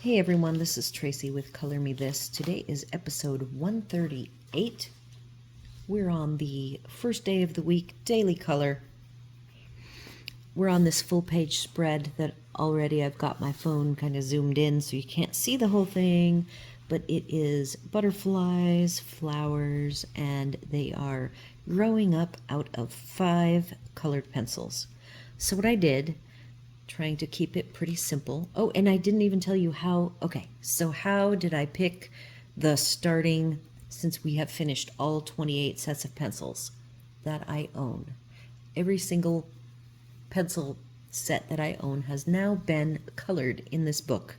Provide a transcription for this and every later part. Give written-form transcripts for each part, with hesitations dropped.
Hey everyone, this is Tracy with Color Me This. Today is episode 138. We're on the first day of the week, daily color. We're on this full page spread that already I've got my phone kind of zoomed in so you can't see the whole thing, but it is butterflies, flowers, and they are growing up out of 5 colored pencils. So what I did, trying to keep it pretty simple. Oh, and I didn't even tell you how. Okay, so how did I pick the starting, since we have finished all 28 sets of pencils that I own? Every single pencil set that I own has now been colored in this book.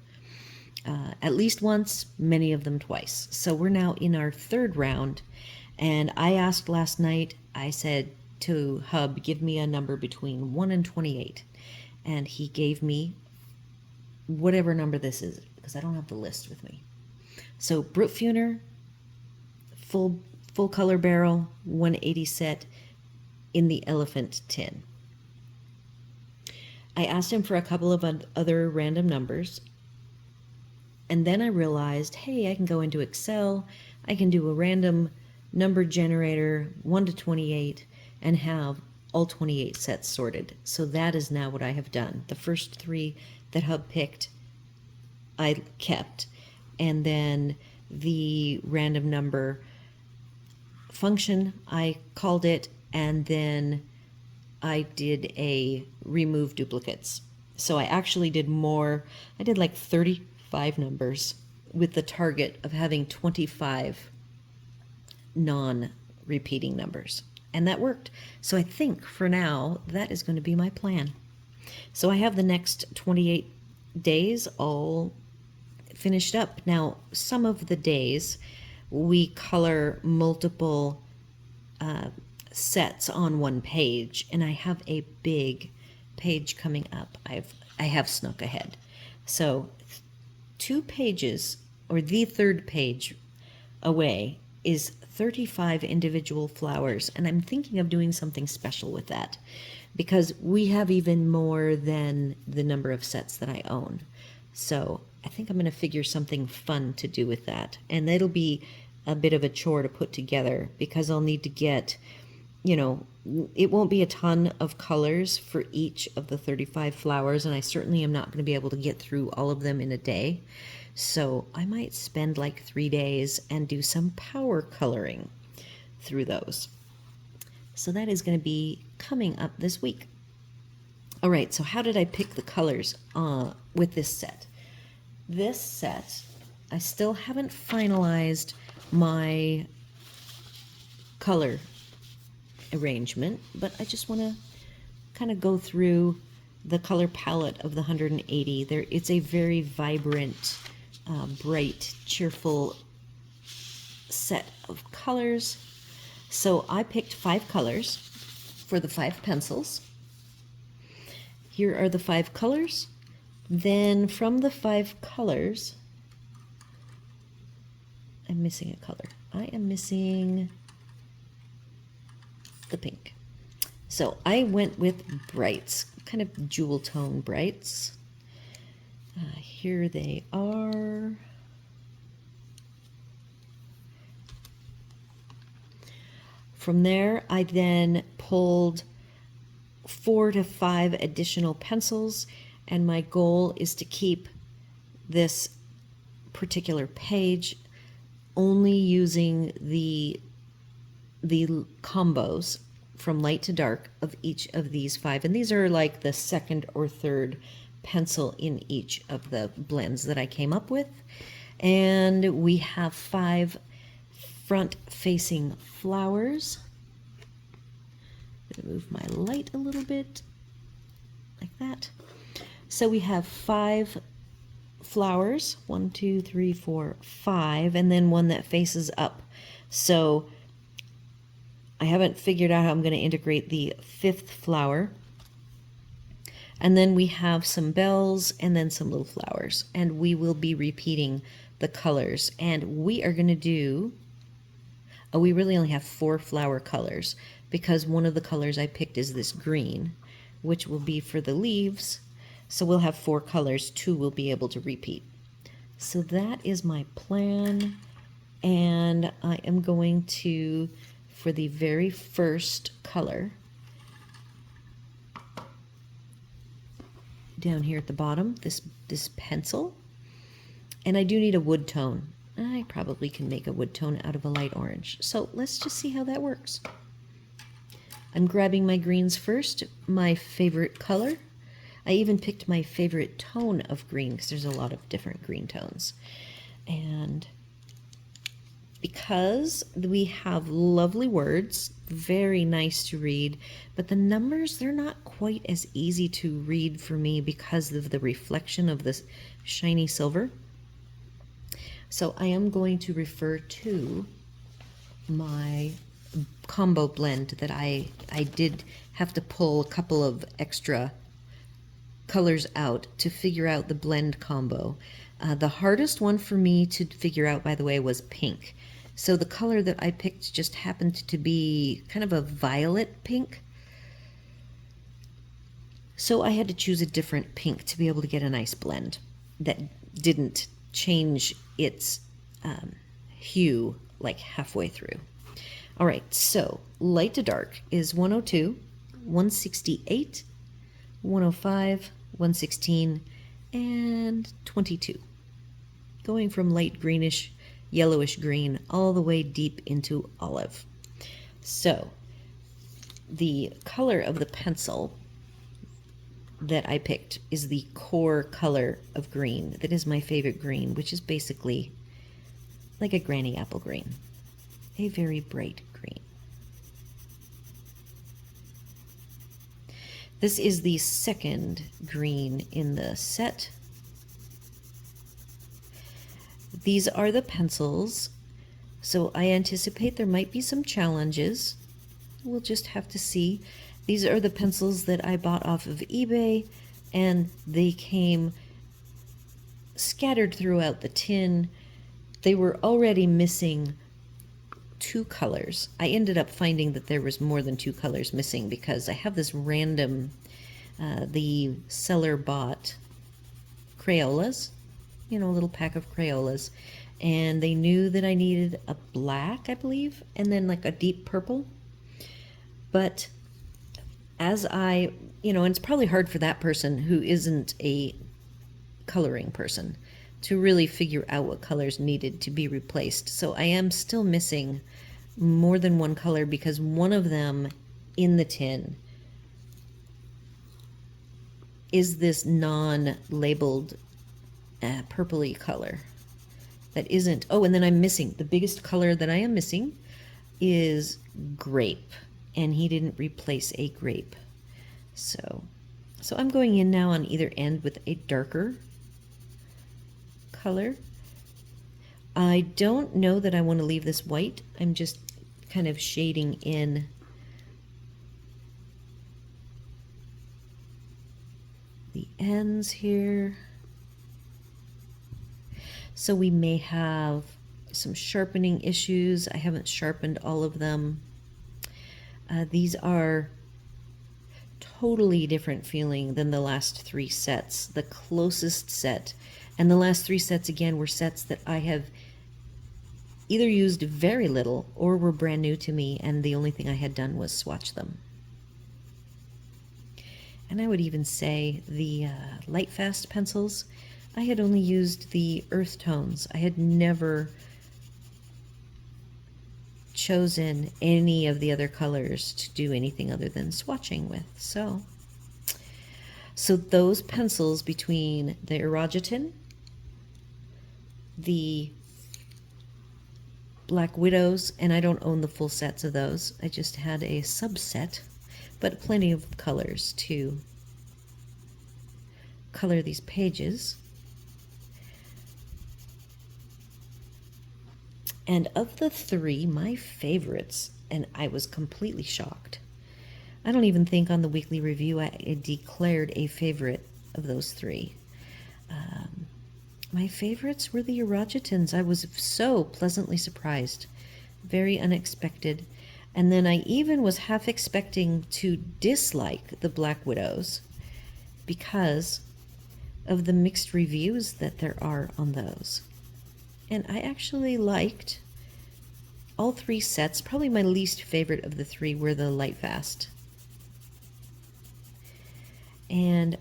At least once, many of them twice. So we're now in our 3rd round, and I asked last night, I said to Hub, give me a number between 1 and 28. And he gave me whatever number this is, because I don't have the list with me. So Brutfuner, full color barrel, 180 set in the elephant tin. I asked him for a couple of other random numbers, and then I realized, hey, I can go into Excel, I can do a random number generator, 1 to 28, and have all 28 sets sorted. So that is now what I have done. The first 3 that Hub picked, I kept. And then the random number function, I called it, and then I did a remove duplicates. So I actually did more. I did like 35 numbers with the target of having 25 non-repeating numbers. And that worked. So I think for now, that is going to be my plan. So I have the next 28 days all finished up. Now, some of the days we color multiple sets on one page, and I have a big page coming up. I have snuck ahead. So 2 pages, or the 3rd page away, is 35 individual flowers, and I'm thinking of doing something special with that because we have even more than the number of sets that I own. So I think I'm going to figure something fun to do with that, and it'll be a bit of a chore to put together because I'll need to get, it won't be a ton of colors for each of the 35 flowers, and I certainly am not going to be able to get through all of them in a day. So I might spend like 3 days and do some power coloring through those. So that is going to be coming up this week. All right, so how did I pick the colors with this set? This set, I still haven't finalized my color arrangement, but I just want to kind of go through the color palette of the 180. It's a very vibrant, bright, cheerful set of colors. So I picked 5 colors for the 5 pencils. Here are the 5 colors. Then from the 5 colors, I'm missing a color. I am missing the pink. So I went with brights, kind of jewel tone brights. Here they are. From there, I then pulled 4 to 5 additional pencils, and my goal is to keep this particular page only using the combos from light to dark of each of these 5. And these are like the 2nd or 3rd pencil in each of the blends that I came up with. And we have 5 front-facing flowers. I'm going to move my light a little bit, like that. So we have 5 flowers, 1, 2, 3, 4, 5, and then one that faces up. So I haven't figured out how I'm going to integrate the 5th flower. And then we have some bells and then some little flowers. And we will be repeating the colors. And we are going to do, we really only have 4 flower colors because one of the colors I picked is this green, which will be for the leaves. So we'll have 4 colors, 2 will be able to repeat. So that is my plan, and I am going to, for the very first color, down here at the bottom, this pencil, and I do need a wood tone. I probably can make a wood tone out of a light orange. So let's just see how that works. I'm grabbing my greens first, my favorite color. I even picked my favorite tone of green because there's a lot of different green tones. And because we have lovely words, very nice to read, but the numbers, they're not quite as easy to read for me because of the reflection of this shiny silver. So I am going to refer to my combo blend that I did have to pull a couple of extra colors out to figure out the blend combo. The hardest one for me to figure out, by the way, was pink. So the color that I picked just happened to be kind of a violet pink. So I had to choose a different pink to be able to get a nice blend that didn't change its hue like halfway through. All right, so light to dark is 102, 168, 105, 116, and 22. Going from light greenish, yellowish green all the way deep into olive. So the color of the pencil that I picked is the core color of green. That is my favorite green, which is basically like a granny apple green, a very bright green. This is the second green in the set. These are the pencils, so I anticipate there might be some challenges. We'll just have to see. These are the pencils that I bought off of eBay, and they came scattered throughout the tin. They were already missing 2 colors. I ended up finding that there was more than 2 colors missing because I have this random, the seller bought Crayolas, you know, a little pack of Crayolas, and they knew that I needed a black, I believe, and then like a deep purple. But as I, you know, and it's probably hard for that person who isn't a coloring person to really figure out what colors needed to be replaced. So I am still missing more than 1 color because one of them in the tin is this non-labeled purpley color that isn't. Oh, and then I'm missing, the biggest color that I am missing is grape, and he didn't replace a grape. So I'm going in now on either end with a darker color. I don't know that I want to leave this white. I'm just kind of shading in the ends here. So we may have some sharpening issues. I haven't sharpened all of them. These are totally different feeling than the last 3 sets. The closest set, and the last 3 sets again were sets that I have either used very little or were brand new to me, and the only thing I had done was swatch them. And I would even say the light fast pencils, I had only used the earth tones. I had never chosen any of the other colors to do anything other than swatching with. So those pencils between the Erogeton, the Black Widows, and I don't own the full sets of those. I just had a subset, but plenty of colors to color these pages. And of the 3, my favorites, and I was completely shocked. I don't even think on the weekly review I declared a favorite of those 3. My favorites were the Erogetons. I was so pleasantly surprised. Very unexpected. And then I even was half expecting to dislike the Black Widows because of the mixed reviews that there are on those. And I actually liked all three sets. Probably my least favorite of the three were the Light Fast. And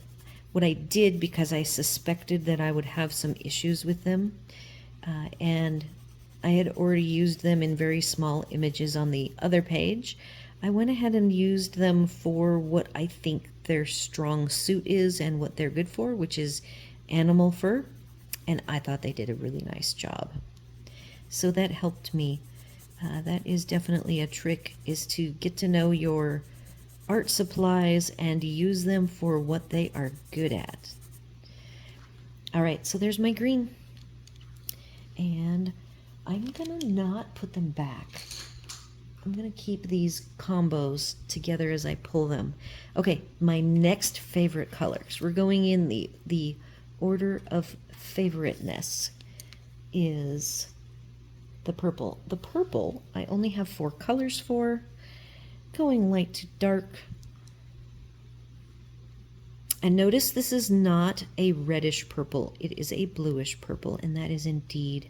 what I did, because I suspected that I would have some issues with them, and I had already used them in very small images on the other page, I went ahead and used them for what I think their strong suit is and what they're good for, which is animal fur, and I thought they did a really nice job. So that helped me. That is definitely a trick, is to get to know your art supplies and use them for what they are good at. All right, so there's my green. And I'm gonna not put them back. I'm gonna keep these combos together as I pull them. Okay, my next favorite colors. We're going in the order of favoriteness is the purple. The purple, I only have 4 colors for. Going light to dark. And notice this is not a reddish purple. It is a bluish purple, and that is indeed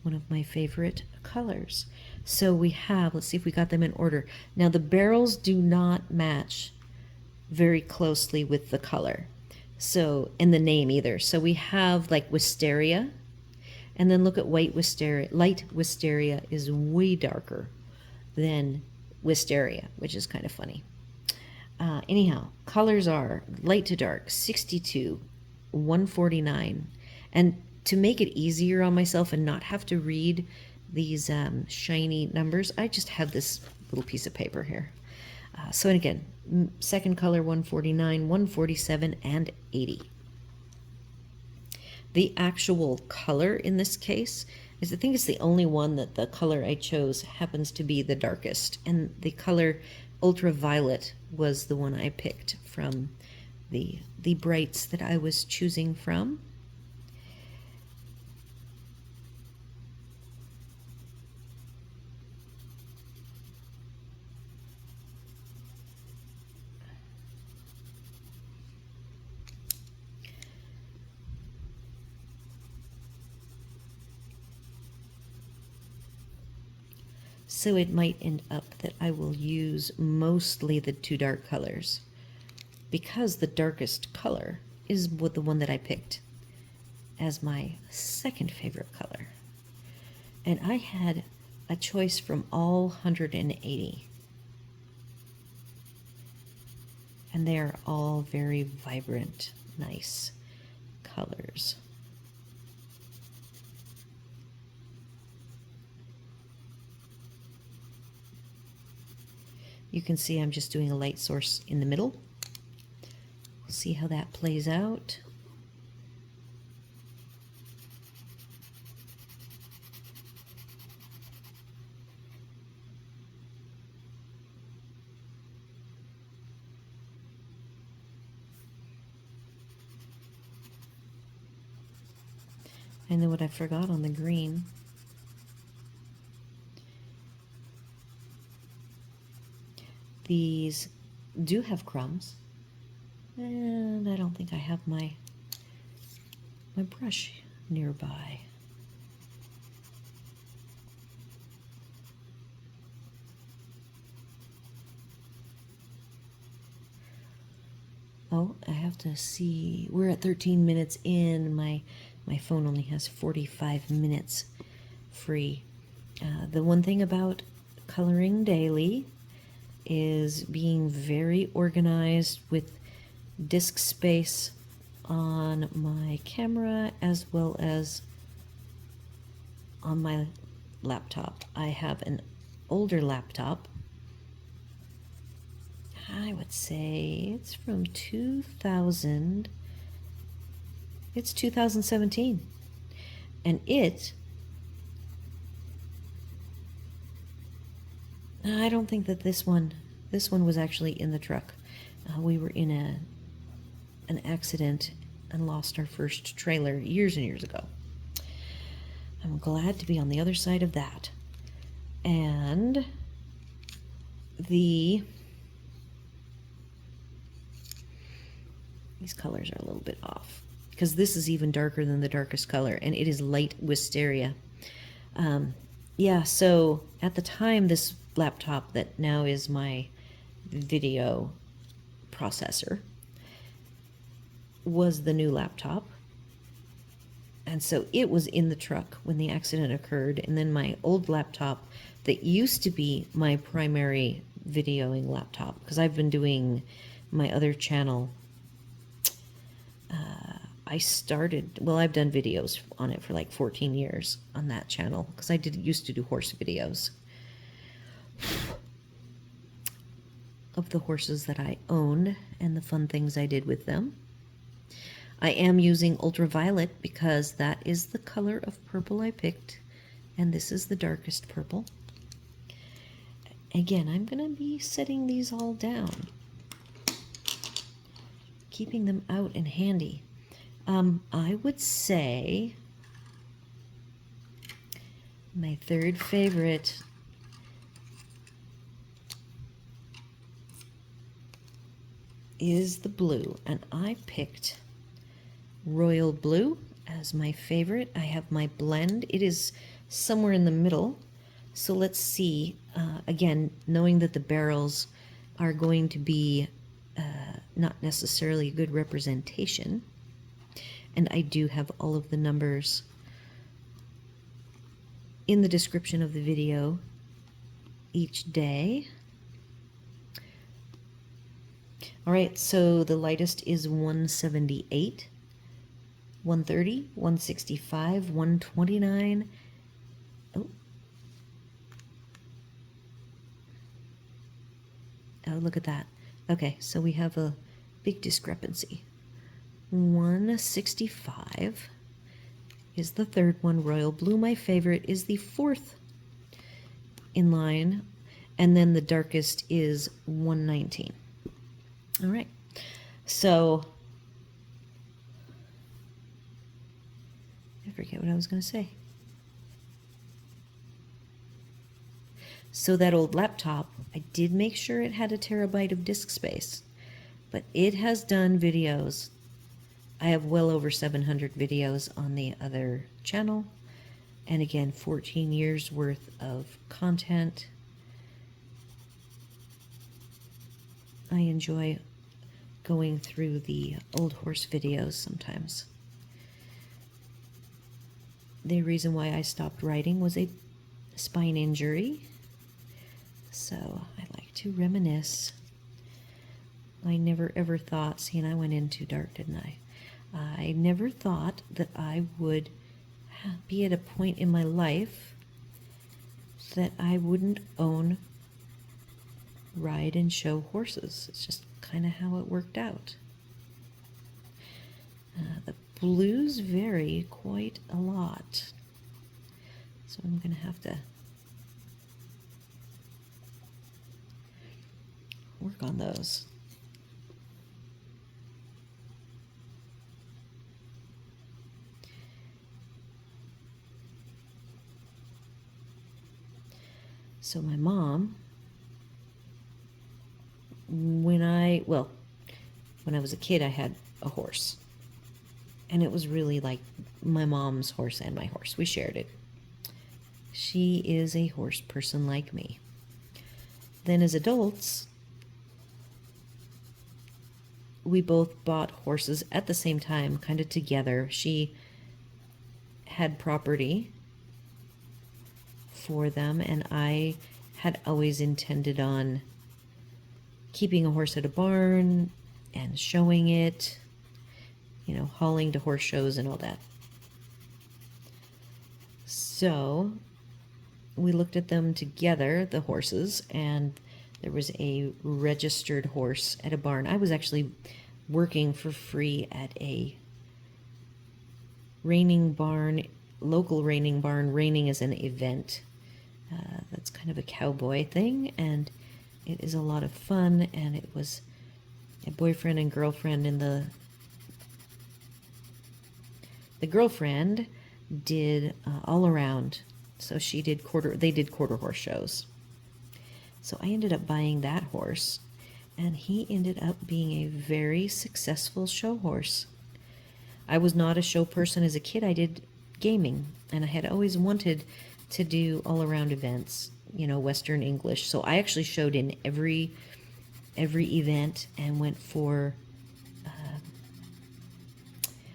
one of my favorite colors. So we have, let's see if we got them in order. Now the barrels do not match very closely with the color. So, and the name either. So we have like wisteria, and then look at white wisteria. Light wisteria is way darker than wisteria, which is kind of funny. Anyhow, colors are light to dark, 62, 149. And to make it easier on myself and not have to read these shiny numbers, I just have this little piece of paper here. So and again, second color 149, 147, and 80. The actual color in this case is, I think it's the only one that the color I chose happens to be the darkest, and the color ultraviolet was the one I picked from the brights that I was choosing from. So it might end up that I will use mostly the 2 dark colors, because the darkest color is the one that I picked as my second favorite color. And I had a choice from all 180. And they are all very vibrant, nice colors. You can see I'm just doing a light source in the middle. We'll see how that plays out. And then what I forgot on the green, these do have crumbs, and I don't think I have my brush nearby. Oh, I have to see. We're at 13 minutes in. My phone only has 45 minutes free. The one thing about coloring daily is being very organized with disk space on my camera as well as on my laptop. I have an older laptop. I would say it's from 2000. It's 2017. And I don't think that this one was actually in the truck. We were in an accident and lost our first trailer years and years ago. I'm glad to be on the other side of that. And these colors are a little bit off because this is even darker than the darkest color, and it is light wisteria. Yeah, so at the time, this laptop that now is my video processor was the new laptop. And so it was in the truck when the accident occurred. And then my old laptop that used to be my primary videoing laptop, because I've been doing my other channel. I've done videos on it for like 14 years on that channel, because I used to do horse videos of the horses that I own and the fun things I did with them. I am using ultraviolet because that is the color of purple I picked, and this is the darkest purple. Again, I'm going to be setting these all down, keeping them out and handy. I would say my third favorite is the blue, and I picked Royal Blue as my favorite. I have my blend. It is somewhere in the middle. So let's see. Again, knowing that the barrels are going to be not necessarily a good representation, and I do have all of the numbers in the description of the video each day. All right, so the lightest is 178, 130, 165, 129. Oh, look at that. Okay, so we have a big discrepancy. 165 is the third one. Royal Blue, my favorite, is the fourth in line. And then the darkest is 119. All right. So, I forget what I was going to say. So that old laptop, I did make sure it had a terabyte of disk space, but it has done videos. I have well over 700 videos on the other channel, and again, 14 years worth of content. I enjoy going through the old horse videos sometimes. The reason why I stopped writing was a spine injury. So I like to reminisce. I never ever thought, see, and I went in too dark, didn't I? I never thought that I would be at a point in my life that I wouldn't own, ride, and show horses. It's just kind of how it worked out. The blues vary quite a lot, so I'm going to have to work on those. So my mom, when I was a kid, I had a horse. And it was really like my mom's horse and my horse. We shared it. She is a horse person like me. Then as adults, we both bought horses at the same time, kind of together. She had property for them, and I had always intended on keeping a horse at a barn and showing it, you know, hauling to horse shows and all that. So we looked at them together, the horses, and there was a registered horse at a barn. I was actually working for free at a reining barn, local reining barn. Reining is an event. That's kind of a cowboy thing, and it is a lot of fun, and it was a boyfriend and girlfriend, and the girlfriend did all around. So they did quarter horse shows. So I ended up buying that horse, and he ended up being a very successful show horse. I was not a show person as a kid. I did gaming, and I had always wanted to do all-around events, you know, Western English. So I actually showed in every event and went for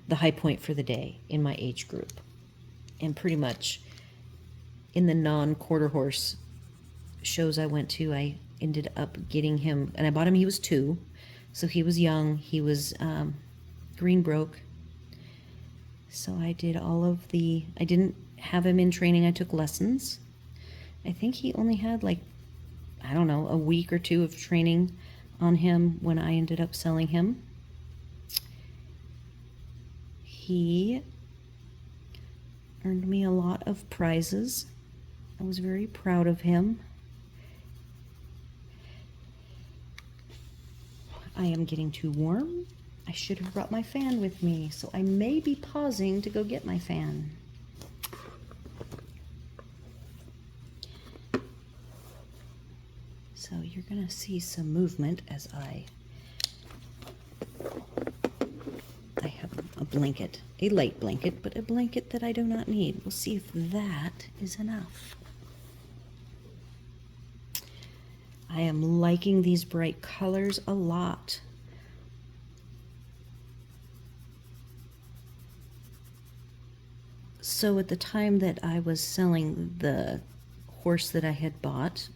the high point for the day in my age group. And pretty much in the non-quarter horse shows I went to, I ended up getting him, and I bought him, he was 2, so he was young, he was green broke. So I did I didn't have him in training, I took lessons. I think he only had like, I don't know, a week or 2 of training on him when I ended up selling him. He earned me a lot of prizes. I was very proud of him. I am getting too warm. I should have brought my fan with me, so I may be pausing to go get my fan. So you're gonna see some movement as I have a blanket, a light blanket, but a blanket that I do not need. We'll see if that is enough. I am liking these bright colors a lot. So at the time that I was selling the horse that I had bought,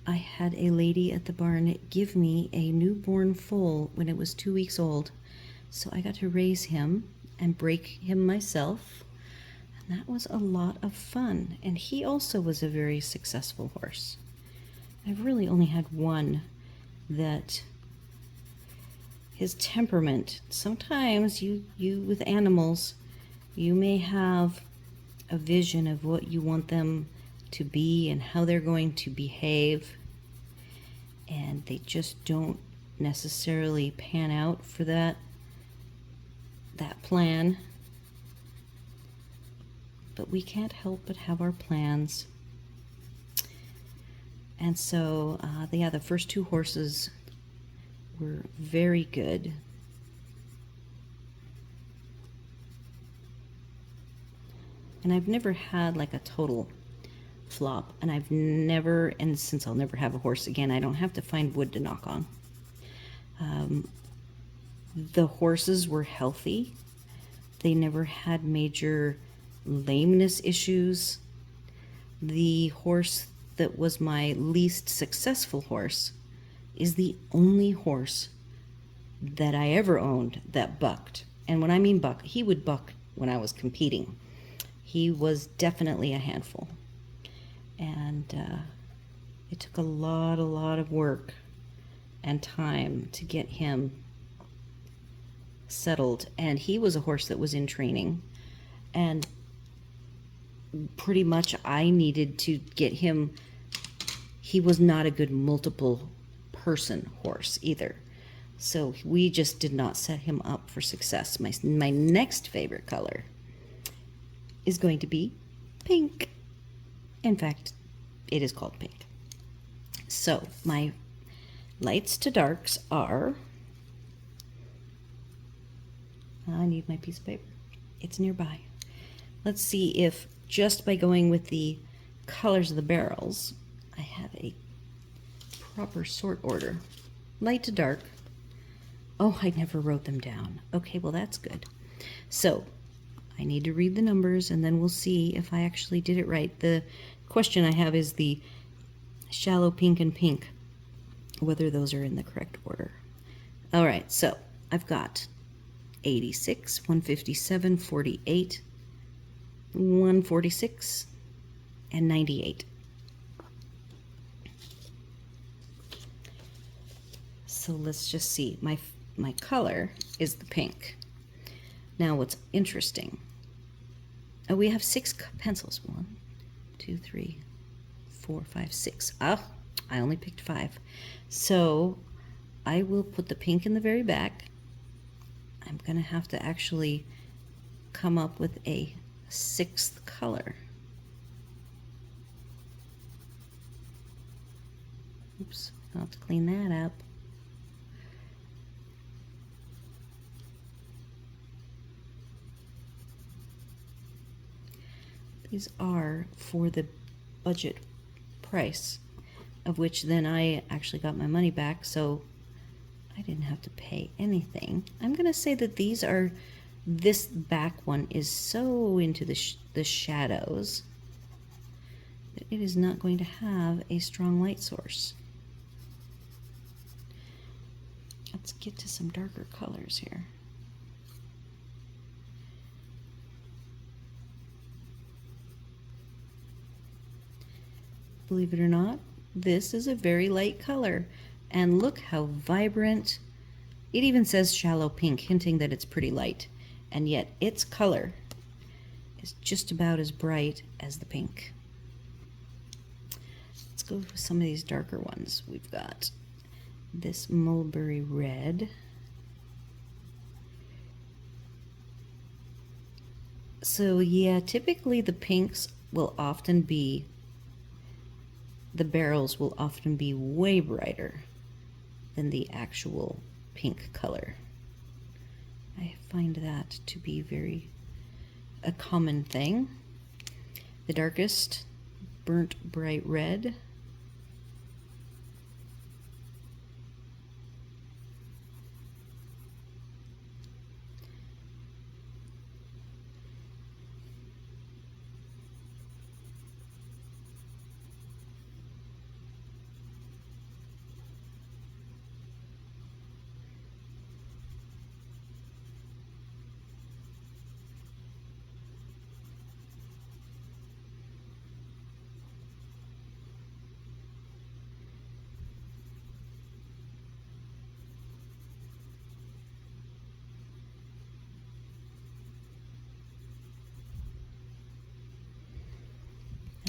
I had a lady at the barn give me a newborn foal when it was 2 weeks old. So I got to raise him and break him myself. And that was a lot of fun. And he also was a very successful horse. I've really only had one that his temperament, sometimes you with animals, you may have a vision of what you want them to be and how they're going to behave, and they just don't necessarily pan out for that plan. But we can't help but have our plans. And so the first 2 horses were very good. And I've never had like a total flop, and and since I'll never have a horse again, I don't have to find wood to knock on. The horses were healthy. They never had major lameness issues. The horse that was my least successful horse is the only horse that I ever owned that bucked. And when I mean buck, he would buck when I was competing. He was definitely a handful. And it took a lot of work and time to get him settled. And he was a horse that was in training. And pretty much I needed to get him, he was not a good multiple person horse either. So we just did not set him up for success. My next favorite color is going to be pink. In fact, it is called pink. So my lights to darks are, I need my piece of paper. It's nearby. Let's see if just by going with the colors of the barrels, I have a proper sort order. Light to dark. Oh, I never wrote them down. Okay, well that's good. So I need to read the numbers and then we'll see if I actually did it right. The question I have is the shallow pink and pink, whether those are in the correct order. All right, so I've got 86, 157, 48, 146, and 98. So let's just see. My color is the pink. Now what's interesting, we have 6 pencils. 1, 2, 3, 4, 5, 6. Ah, I only picked 5. So I will put the pink in the very back. I'm gonna have to actually come up with a 6th color. Oops, I'll have to clean that up. These are for the budget price, of which then I actually got my money back, so I didn't have to pay anything. I'm going to say that these are, this back one is so into the shadows that it is not going to have a strong light source. Let's get to some darker colors here. Believe it or not, this is a very light color. And look how vibrant. It even says shallow pink, hinting that it's pretty light. And yet its color is just about as bright as the pink. Let's go with some of these darker ones. We've got this mulberry red. So yeah, typically the pinks will often be, the barrels will often be way brighter than the actual pink color. I find that to be a common thing. The darkest, burnt bright red.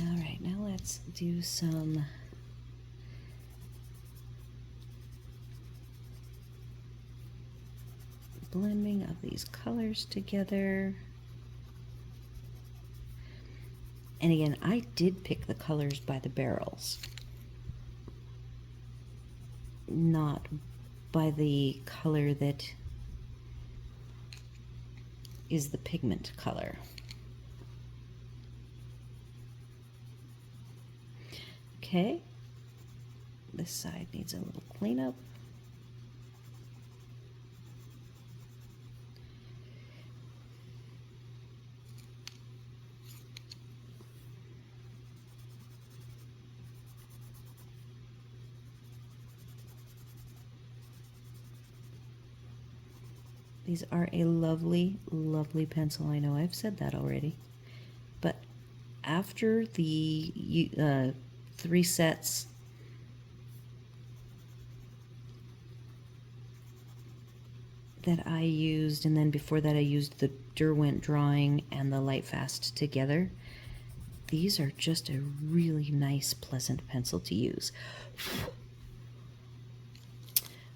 All right, now let's do some blending of these colors together. And again, I did pick the colors by the barrels, not by the color that is the pigment color. Okay, this side needs a little cleanup. These are a lovely, lovely pencil. I know I've said that already. But after the 3 sets that I used, and then before that I used the Derwent drawing and the Lightfast together, these are just a really nice, pleasant pencil to use.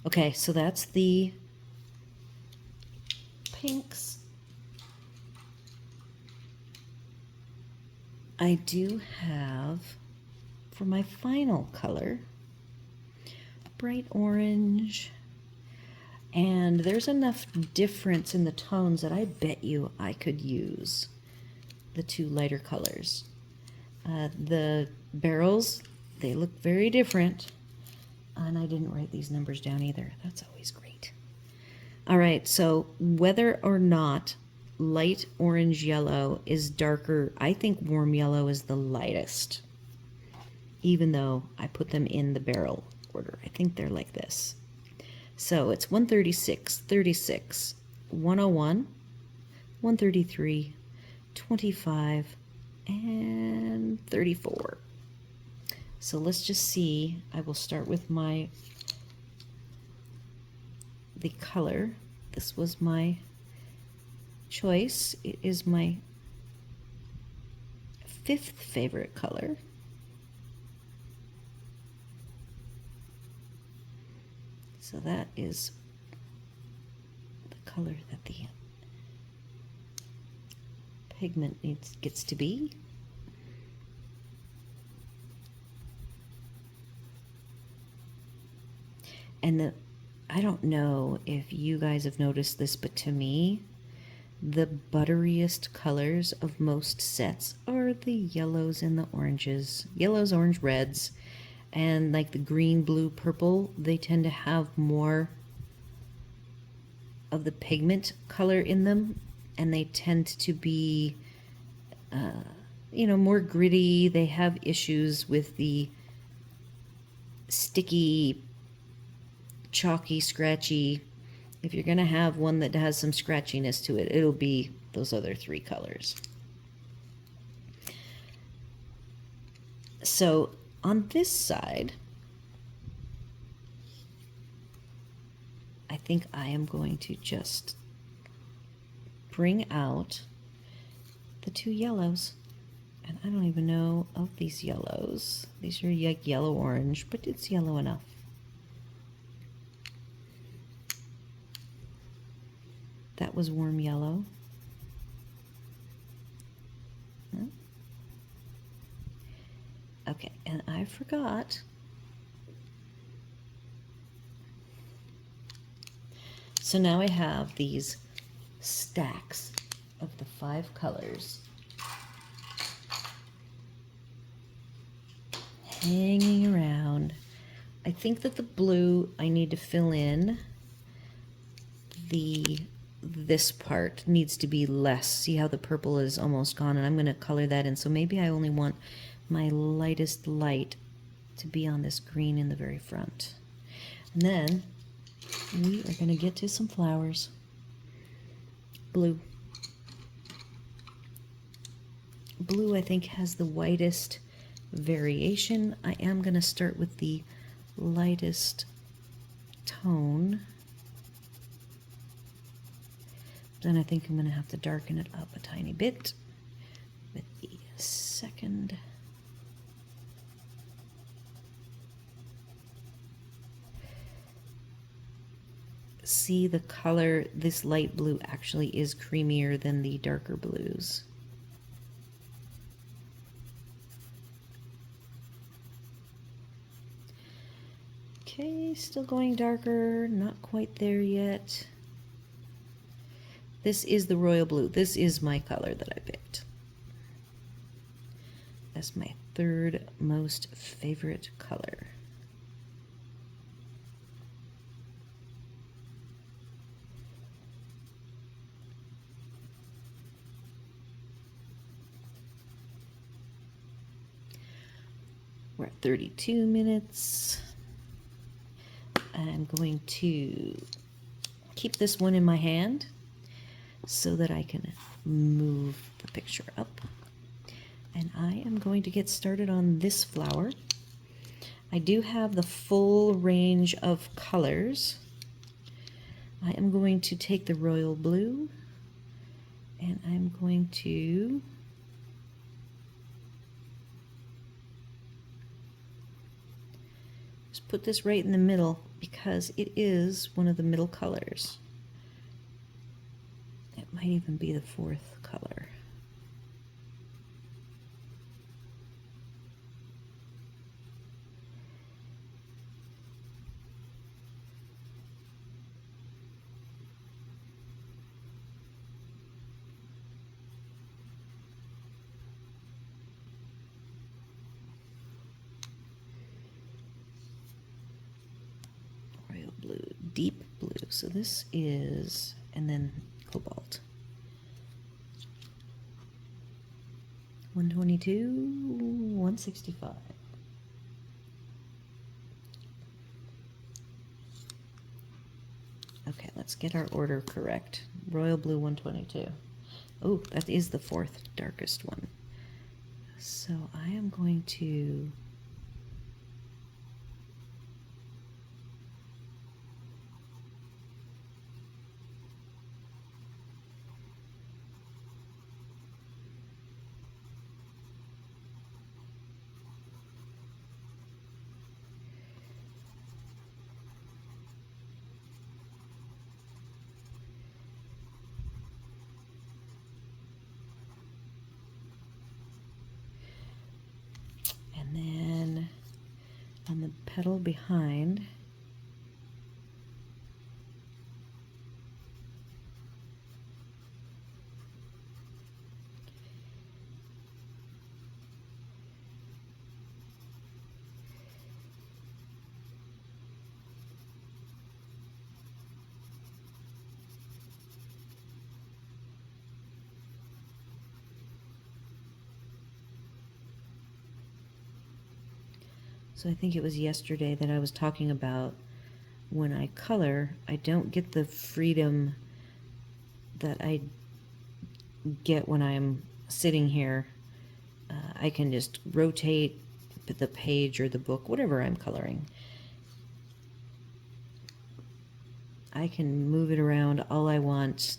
Okay, so that's the pinks. I do have, for my final color, bright orange, and there's enough difference in the tones that I bet you I could use the 2 lighter colors. The barrels, they look very different, and I didn't write these numbers down either. That's always great. All right, so whether or not light orange yellow is darker, I think warm yellow is the lightest, even though I put them in the barrel order. I think they're like this. So it's 136, 36, 101, 133, 25, and 34. So let's just see. I will start with the color. This was my choice. It is my 5th favorite color. So that is the color that the pigment gets to be. And I don't know if you guys have noticed this, but to me, The butteriest colors of most sets are the yellows and the oranges. Yellows, orange, reds, and like the green, blue, purple, they tend to have more of the pigment color in them, and they tend to be, more gritty. They have issues with the sticky, chalky, scratchy. If you're going to have one that has some scratchiness to it, it'll be those other three colors. So on this side, I think I am going to just bring out the two yellows. And I don't even know of these yellows. These are like yellow-orange, but it's yellow enough. That was warm yellow. Okay, and I forgot. So now I have these stacks of the 5 colors hanging around. I think that the blue, I need to fill in this part needs to be less. See how the purple is almost gone, and I'm going to color that in. So maybe I only want my lightest light to be on this green in the very front. And then we are going to get to some flowers. Blue. Blue, I think, has the whitest variation. I am going to start with the lightest tone. Then I think I'm going to have to darken it up a tiny bit with the second. See the color, this light blue actually is creamier than the darker blues. Okay, still going darker, not quite there yet. This is the royal blue. This is my color that I picked. That's my third most favorite color. We're at 32 minutes. I'm going to keep this one in my hand so that I can move the picture up. And I am going to get started on this flower. I do have the full range of colors. I am going to take the royal blue and I'm going to just put this right in the middle because it is one of the middle colors. It might even be the 4th color. Royal blue, deep blue. So this is, and then cobalt. 122, 165. Okay, let's get our order correct. Royal blue 122. Oh, that is the 4th darkest one. So I am going to and then on the petal behind, So I think it was yesterday that I was talking about when I color, I don't get the freedom that I get when I'm sitting here. I can just rotate the page or the book, whatever I'm coloring. I can move it around all I want,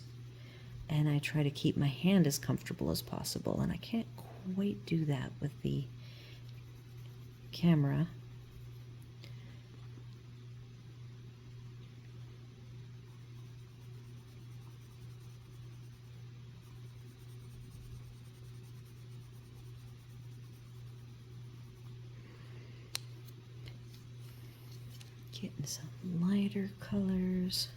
and I try to keep my hand as comfortable as possible, and I can't quite do that with the camera. Getting some lighter colors.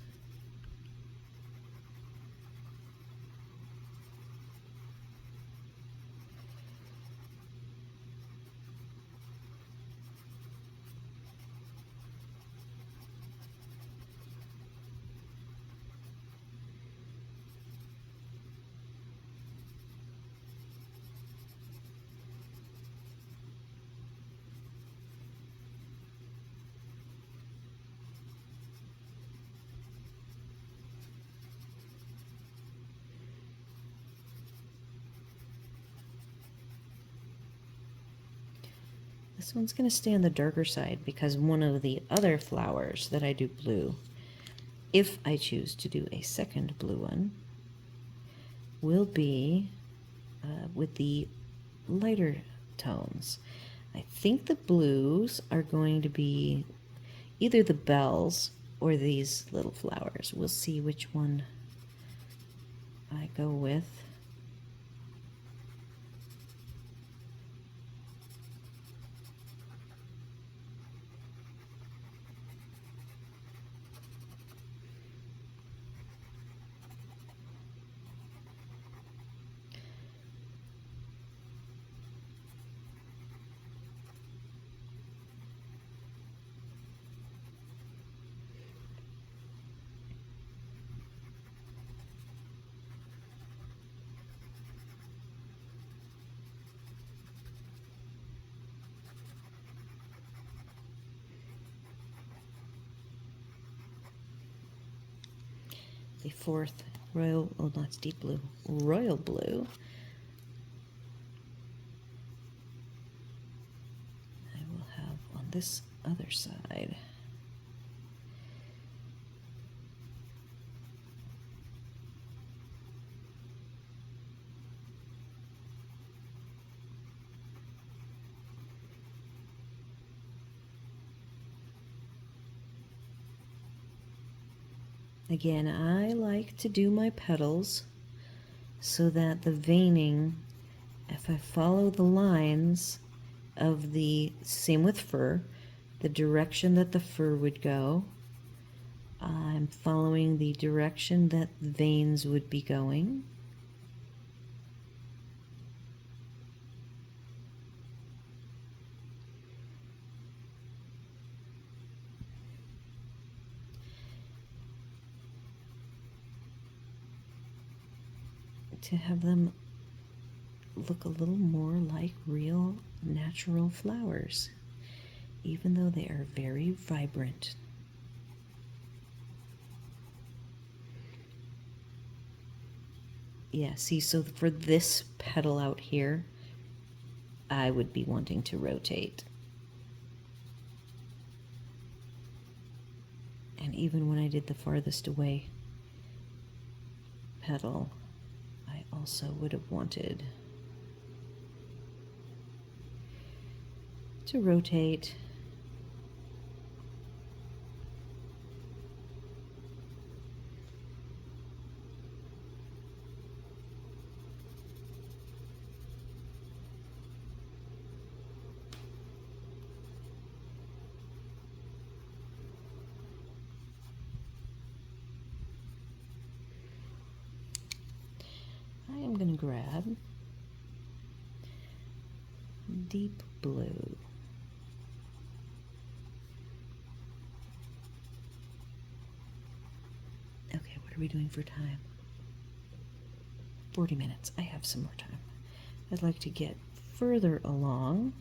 This one's going to stay on the darker side because one of the other flowers that I do blue, if I choose to do a second blue one, will be with the lighter tones. I think the blues are going to be either the bells or these little flowers. We'll see which one I go with. The fourth royal, oh, that's deep blue, royal blue. I will have on this other side. Again, I like to do my petals so that the veining, if I follow the lines of the, same with fur, the direction that the fur would go, I'm following the direction that veins would be going. To have them look a little more like real natural flowers, even though they are very vibrant. Yeah, see, so for this petal out here, I would be wanting to rotate. And even when I did the farthest away petal, I also would have wanted to rotate. I am going to grab deep blue. Okay, what are we doing for time? 40 minutes. I have some more time. I'd like to get further along.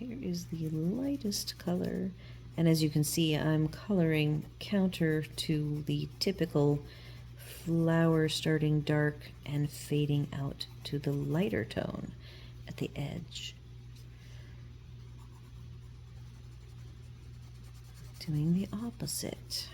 here is the lightest color. And as you can see, I'm coloring counter to the typical flower starting dark and fading out to the lighter tone at the edge. Doing the opposite.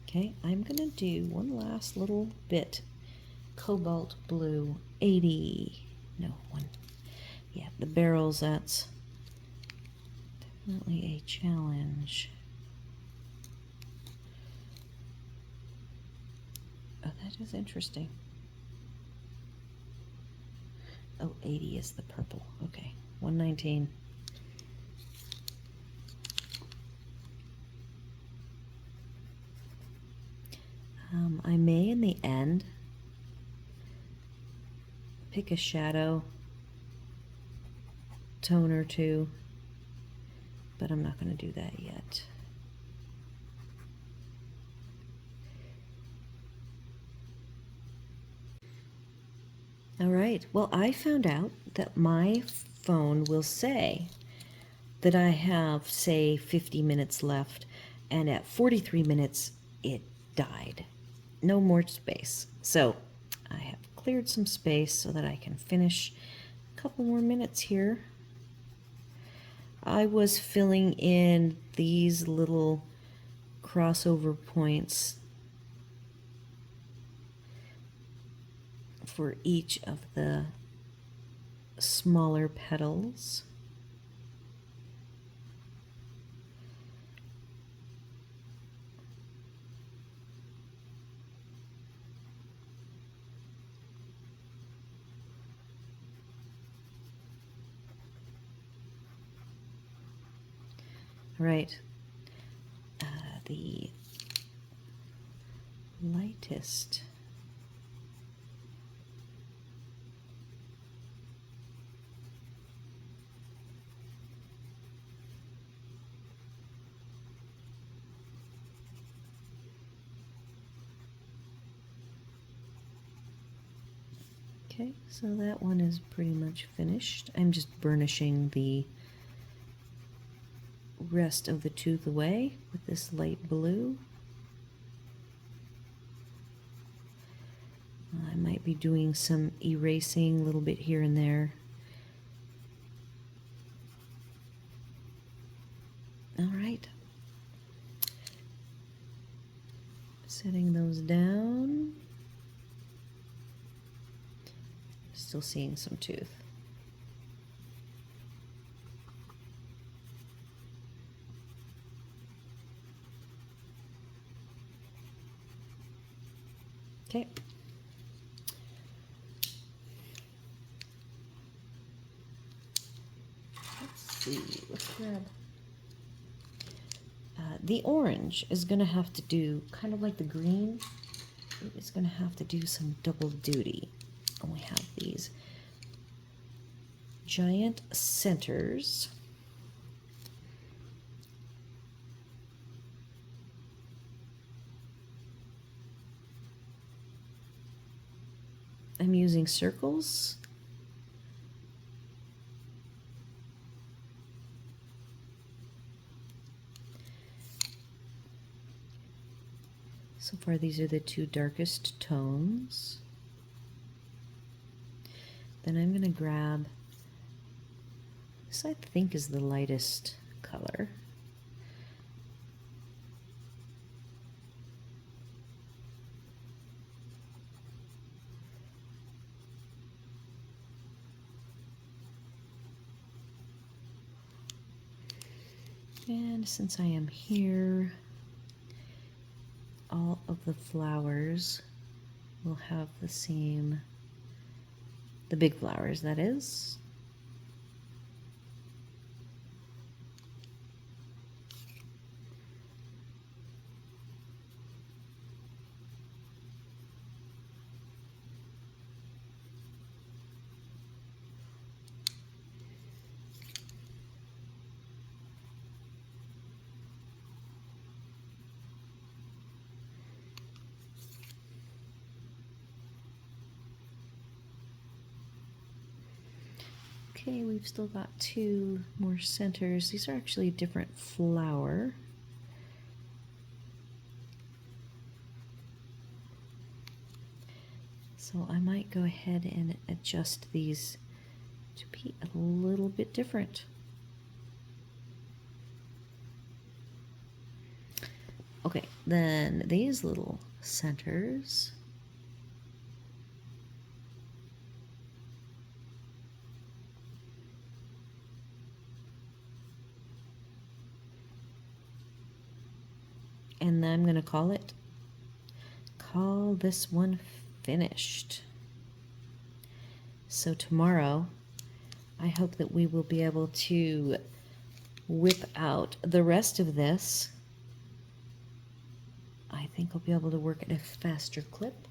Okay, I'm gonna do one last little bit. Cobalt blue, 80, no, one. Yeah, the barrels, that's definitely a challenge. Oh, that is interesting. Oh, 80 is the purple. Okay, 119. I may, in the end, pick a shadow tone or two, but I'm not going to do that yet. All right, well, I found out that my phone will say that I have, say, 50 minutes left, and at 43 minutes, it died. No more space. So I have cleared some space so that I can finish a couple more minutes here. I was filling in these little crossover points for each of the smaller petals. Right, the lightest okay, so that one is pretty much finished. I'm just burnishing the rest of the tooth away with this light blue. I might be doing some erasing a little bit here and there. All right. Setting those down. Still seeing some tooth. Okay. Let's see. Let's grab. The orange is going to have to do, kind of like the green, it's going to have to do some double duty. And we have these giant centers. I'm using circles. So far, these are the two darkest tones. Then I'm going to grab this, I think, is the lightest color. And since I am here, all of the flowers will have the same, the big flowers, that is. Okay, we've still got 2 more centers. These are actually a different flower. So I might go ahead and adjust these to be a little bit different. Okay, then these little centers. And then I'm going to call this one finished. So tomorrow, I hope that we will be able to whip out the rest of this. I think I'll be able to work at a faster clip.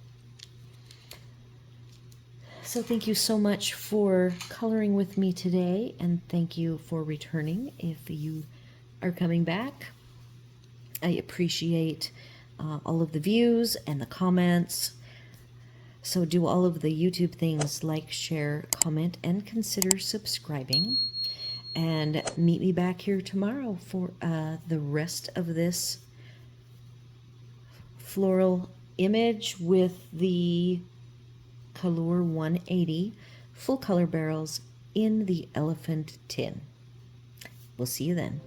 So thank you so much for coloring with me today, and thank you for returning if you are coming back. I appreciate all of the views and the comments. So do all of the YouTube things, like, share, comment, and consider subscribing. And meet me back here tomorrow for the rest of this floral image with the Kalour 180 full color barrels in the elephant tin. We'll see you then.